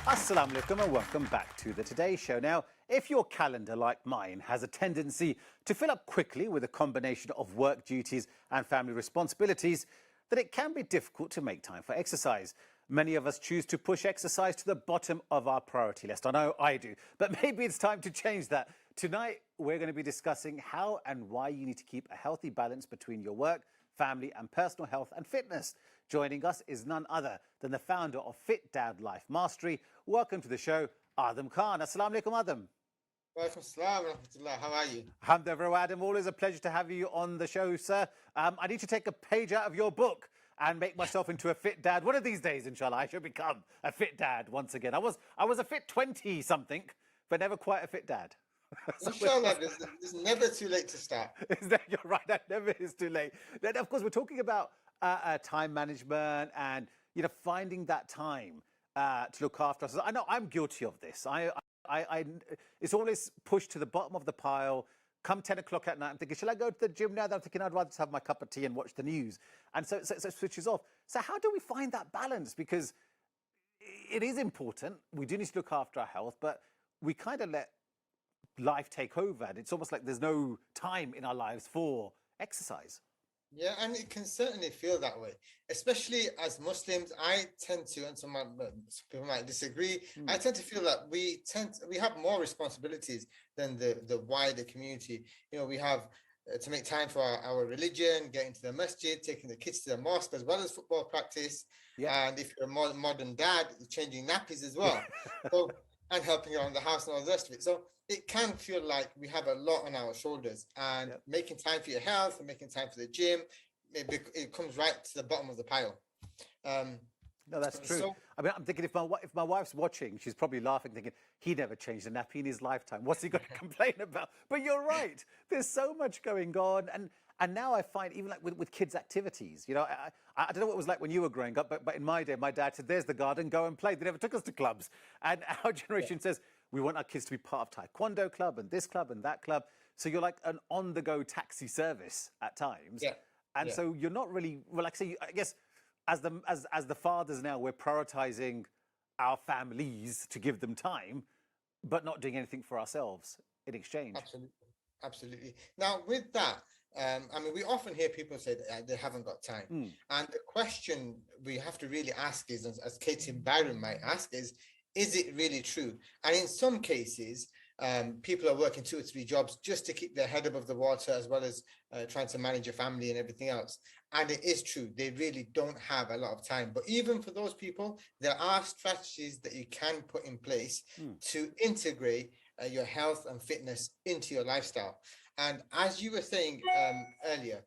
Assalamu alaikum and welcome back to the Today Show. Now, if your calendar, like mine, has a tendency to fill up quickly with a combination of work duties and family responsibilities, then it can be difficult to make time for exercise. Many of us choose to push exercise to the bottom of our priority list. I know I do, but maybe it's time to change that. Tonight, we're going to be discussing how and why you need to keep a healthy balance between your work, family and personal health and fitness. Joining us is none other than the founder of Fit Dad Life Mastery. Welcome to the show, Adam Khan. Assalamu alaikum, Adam. Welcome, salam, rahmatullah. How are you? Alhamdulillah, Adam. Always a pleasure to have you on the show, sir. I need to take a page out of your book and make myself into a fit dad. One of these days, inshallah, I should become a fit dad once again. I was a fit 20-something, but never quite a fit dad. Inshallah, it's never too late to start. You're right, that never is too late. Then, of course, we're talking about time management and, finding that time to look after us. I know I'm guilty of this. It's always pushed to the bottom of the pile. Come 10 o'clock at night, I'm thinking, shall I go to the gym now? Then I'm thinking, I'd rather just have my cup of tea and watch the news. And so it switches off. So how do we find that balance? Because it is important. We do need to look after our health, but we kind of let life take over. And it's almost like there's no time in our lives for exercise. Yeah, and it can certainly feel that way, especially as Muslims. I tend to, and some people might disagree, I tend to feel that we have more responsibilities than the wider community. We have to make time for our religion, getting to the masjid, taking the kids to the mosque, as well as football practice. Yeah. And if you're a modern dad, changing nappies as well. And helping around the house and all the rest of it. So it can feel like we have a lot on our shoulders, and making time for your health and making time for the gym, it comes right to the bottom of the pile. No, that's true. So, I'm thinking if my wife's watching, she's probably laughing, thinking, he never changed a nappy in his lifetime. What's he going to complain about? But you're right. There's so much going on. And now I find, even like with kids' activities, I don't know what it was like when you were growing up, but in my day, my dad said, there's the garden, go and play. They never took us to clubs. And our generation says, we want our kids to be part of Taekwondo club and this club and that club. So you're like an on-the-go taxi service at times. Yeah. And so you're not really, well, like I say, I guess as the fathers now, we're prioritizing our families to give them time, but not doing anything for ourselves in exchange. Absolutely. Now, with that, we often hear people say that they haven't got time. And the question we have to really ask is, as Katie Byron might ask, is it really true? And in some cases, people are working 2 or 3 jobs just to keep their head above the water, as well as trying to manage a family and everything else. And it is true, they really don't have a lot of time. But even for those people, there are strategies that you can put in place to integrate your health and fitness into your lifestyle. And as you were saying earlier,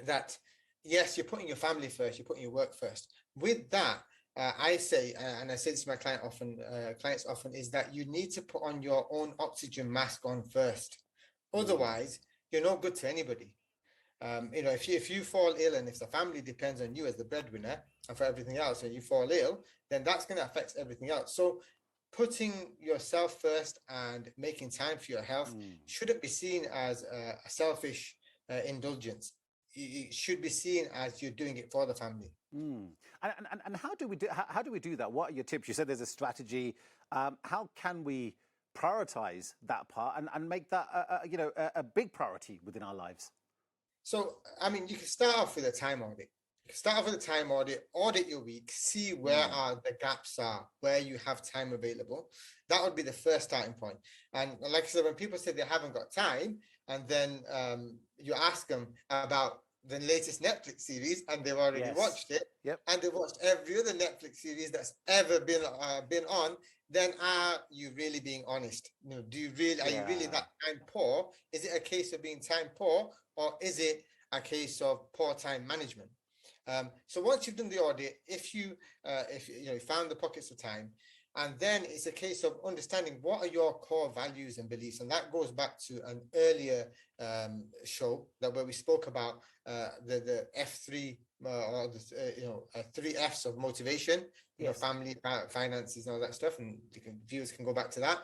that yes, you're putting your family first, you're putting your work first. With that, I say, and I say this to my clients often, is that you need to put on your own oxygen mask on first. Otherwise, you're no good to anybody. If you fall ill, and if the family depends on you as the breadwinner and for everything else, and you fall ill, then that's going to affect everything else. So putting yourself first and making time for your health shouldn't be seen as a selfish indulgence. It should be seen as you're doing it for the family. And how do we do that? What are your tips? You said there's a strategy. How can we prioritize that part and make that a big priority within our lives? So you can start off with a time audit. Audit your week, see where are the gaps are, where you have time available. That would be the first starting point. And like I said, when people say they haven't got time, and then you ask them about the latest Netflix series, and they've already watched it, and they've watched every other Netflix series that's ever been on, then are you really being honest? Are you really that time poor? Is it a case of being time poor, or is it a case of poor time management? So once you've done the audit, if you found the pockets of time, and then it's a case of understanding what are your core values and beliefs, and that goes back to an earlier show where we spoke about the F3 or the 3 Fs of motivation, family, finances, and all that stuff, and viewers can go back to that.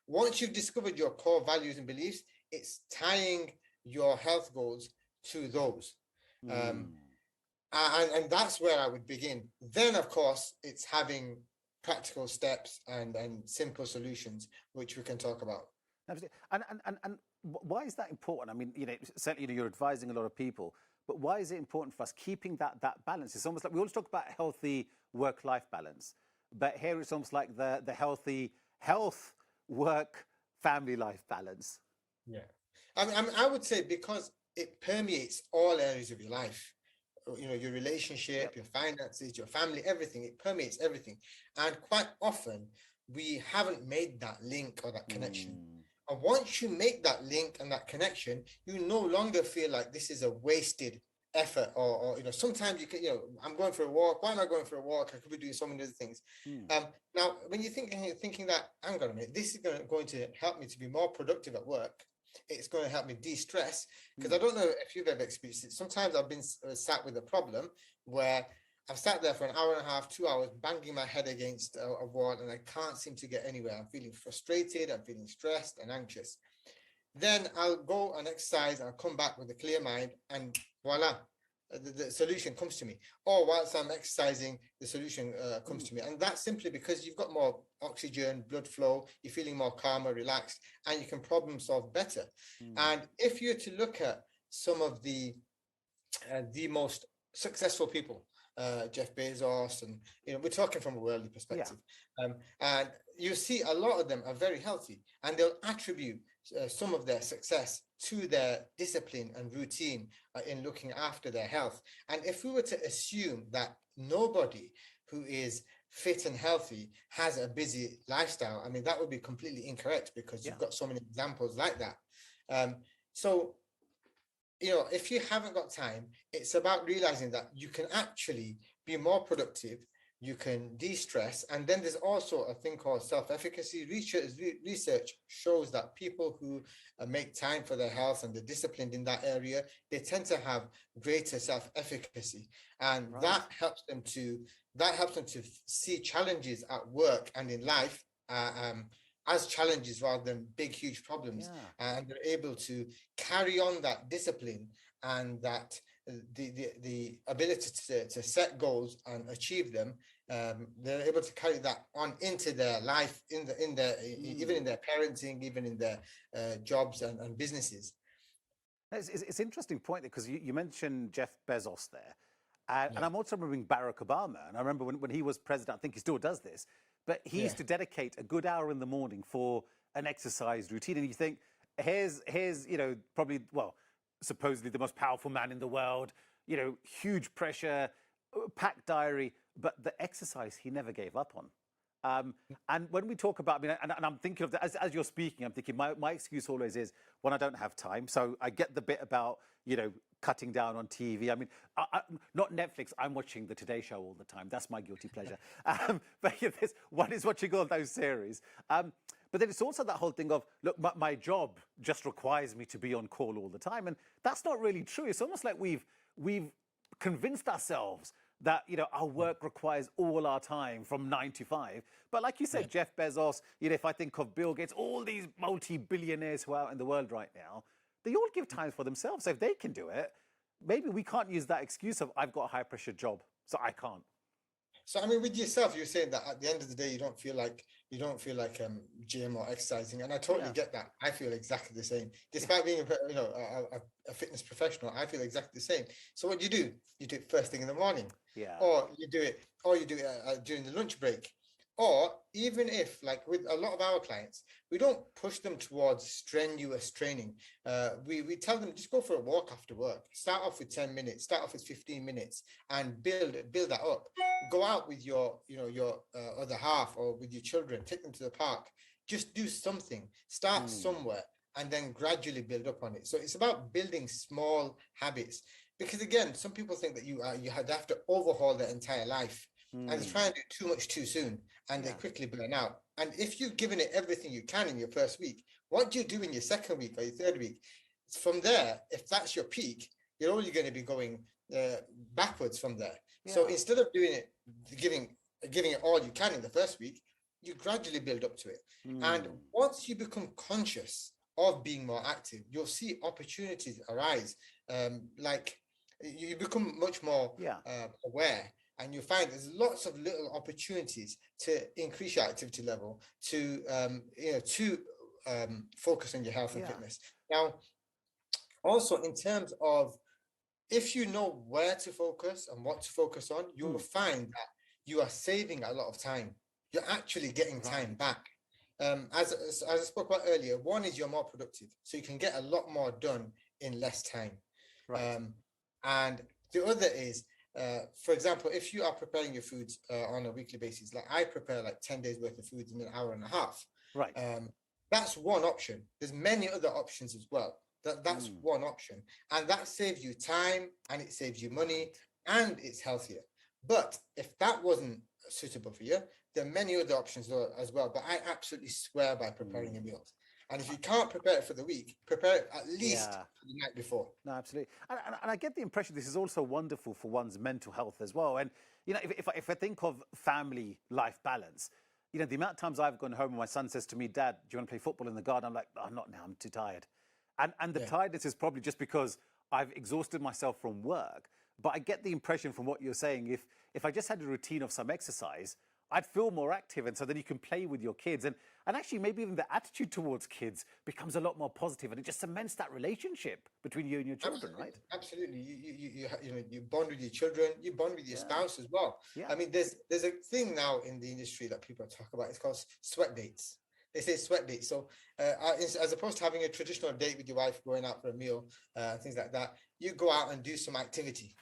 Once you've discovered your core values and beliefs, it's tying your health goals to those. And that's where I would begin. Then, of course, it's having practical steps and simple solutions which we can talk about. Absolutely. And why is that important? I mean, certainly, you're advising a lot of people, but why is it important for us keeping that balance? It's almost like we always talk about healthy work-life balance, but here it's almost like the healthy health, work, family life balance. Yeah. I would say because it permeates all areas of your life, your relationship, your finances, your family, everything. It permeates everything. And quite often we haven't made that link or that connection. And once you make that link and that connection, you no longer feel like this is a wasted effort, or sometimes you can, I'm going for a walk. Why am I going for a walk? I could be doing so many other things. Now, when you're thinking that, hang on a minute, this is going to help me to be more productive at work. It's going to help me de-stress, because I don't know if you've ever experienced it. Sometimes I've been sat with a problem where I've sat there for an hour and a half, 2 hours, banging my head against a wall, and I can't seem to get anywhere. I'm feeling frustrated, I'm feeling stressed and anxious. Then I'll go and exercise, and I'll come back with a clear mind, and voila, the solution comes to me. Or whilst I'm exercising, the solution comes to me. And that's simply because you've got more oxygen, blood flow, you're feeling more calmer, relaxed, and you can problem solve better. And if you're to look at some of the most successful people, Jeff Bezos, and we're talking from a worldly perspective, and you see a lot of them are very healthy, and they'll attribute some of their success to their discipline and routine in looking after their health. And if we were to assume that nobody who is fit and healthy has a busy lifestyle, I mean, that would be completely incorrect, because you've got so many examples like that. So if you haven't got time, it's about realizing that you can actually be more productive, you can de-stress. And then there's also a thing called self-efficacy. Research shows that people who make time for their health and they're disciplined in that area, they tend to have greater self-efficacy. And that helps them to see challenges at work and in life as challenges rather than big, huge problems. And they're able to carry on that discipline and that the ability to set goals and achieve them. They're able to carry that on into their life, even in their parenting, even in their jobs and businesses. It's an interesting point, because you mentioned Jeff Bezos there. And I'm also remembering Barack Obama. And I remember when he was president, I think he still does this, but he used to dedicate a good hour in the morning for an exercise routine. And you think, here's probably, supposedly the most powerful man in the world, huge pressure, packed diary, but the exercise he never gave up on. And when we talk about, and I'm thinking of that, as you're speaking, I'm thinking my excuse always is when I don't have time. So I get the bit about, cutting down on TV. I mean, not Netflix. I'm watching the Today Show all the time. That's my guilty pleasure. But one is watching all those series. But then it's also that whole thing of, look, my job just requires me to be on call all the time. And that's not really true. It's almost like we've convinced ourselves that, our work requires all our time from 9 to 5. But like you said, Jeff Bezos, if I think of Bill Gates, all these multi-billionaires who are out in the world right now, they all give time for themselves. So if they can do it, maybe we can't use that excuse of I've got a high pressure job, so I can't. So I mean, with yourself, you're saying that at the end of the day, you don't feel like gym or exercising, and I totally get that. I feel exactly the same. Despite being a fitness professional, I feel exactly the same. So what do? You do it first thing in the morning, or you do it during the lunch break. Or even if, like with a lot of our clients, we don't push them towards strenuous training. We tell them just go for a walk after work. Start off with 10 minutes, start off with 15 minutes, and build that up. Go out with your other half or with your children. Take them to the park. Just do something. Start somewhere, and then gradually build up on it. So it's about building small habits. Because again, some people think that you have to overhaul their entire life. And they try and do too much too soon, and they quickly burn out. And if you've given it everything you can in your first week, what do you do in your second week or your third week? From there, if that's your peak, you're only going to be going backwards from there. So instead of doing it, giving it all you can in the first week, you gradually build up to it. And once you become conscious of being more active, you'll see opportunities arise. Like you become much more aware. and you find there's lots of little opportunities to increase your activity level, to focus on your health and fitness. Now, also in terms of, if you know where to focus and what to focus on, you will find that you are saving a lot of time. You're actually getting time back. As I spoke about earlier, one is you're more productive, so you can get a lot more done in less time. And the other is, for example, if you are preparing your foods on a weekly basis, like I prepare like 10 days worth of foods in an hour and a half. That's one option. There's many other options as well. That's one option. And that saves you time, and it saves you money, and it's healthier. But if that wasn't suitable for you, there are many other options as well. But I absolutely swear by preparing your meals. And if you can't prepare it for the week, prepare it at least for the night before. No, absolutely. And I get the impression this is also wonderful for one's mental health as well. And, you know, if I think of family life balance, you know, the amount of times I've gone home and my son says to me, "Dad, do you want to play football in the garden?" I'm like, "Oh, not now, I'm too tired." And the tiredness is probably just because I've exhausted myself from work. But I get the impression from what you're saying, if I just had a routine of some exercise, I'd feel more active. And so then you can play with your kids. And actually, maybe even the attitude towards kids becomes a lot more positive, and it just cements that relationship between you and your children, right? Absolutely. You bond with your children, you bond with your spouse as well. I mean, there's a thing now in the industry that people talk about. It's called sweat dates. They say sweat dates. So as opposed to having a traditional date with your wife, going out for a meal, things like that, you go out and do some activity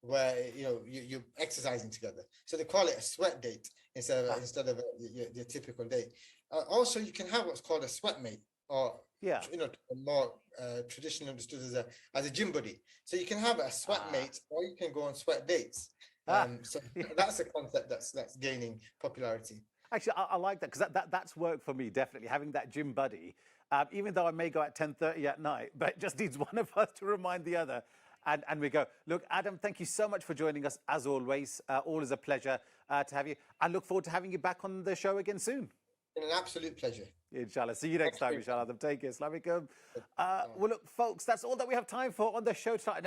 where you're exercising together. So they call it a sweat date instead of your typical date. Also, you can have what's called a sweat mate, or more traditionally understood as a gym buddy. So you can have a sweat mate, or you can go on sweat dates. So that's a concept that's gaining popularity. Actually, I like that, because that's worked for me, definitely, having that gym buddy, even though I may go at 10:30 at night, but it just needs one of us to remind the other. And we go. Look, Adam, thank you so much for joining us, as always. Always a pleasure to have you. I look forward to having you back on the show again soon. An absolute pleasure. Inshallah. See you next time, inshallah. Take care. Assalamu alaikum. Well, look, folks, that's all that we have time for on the show tonight.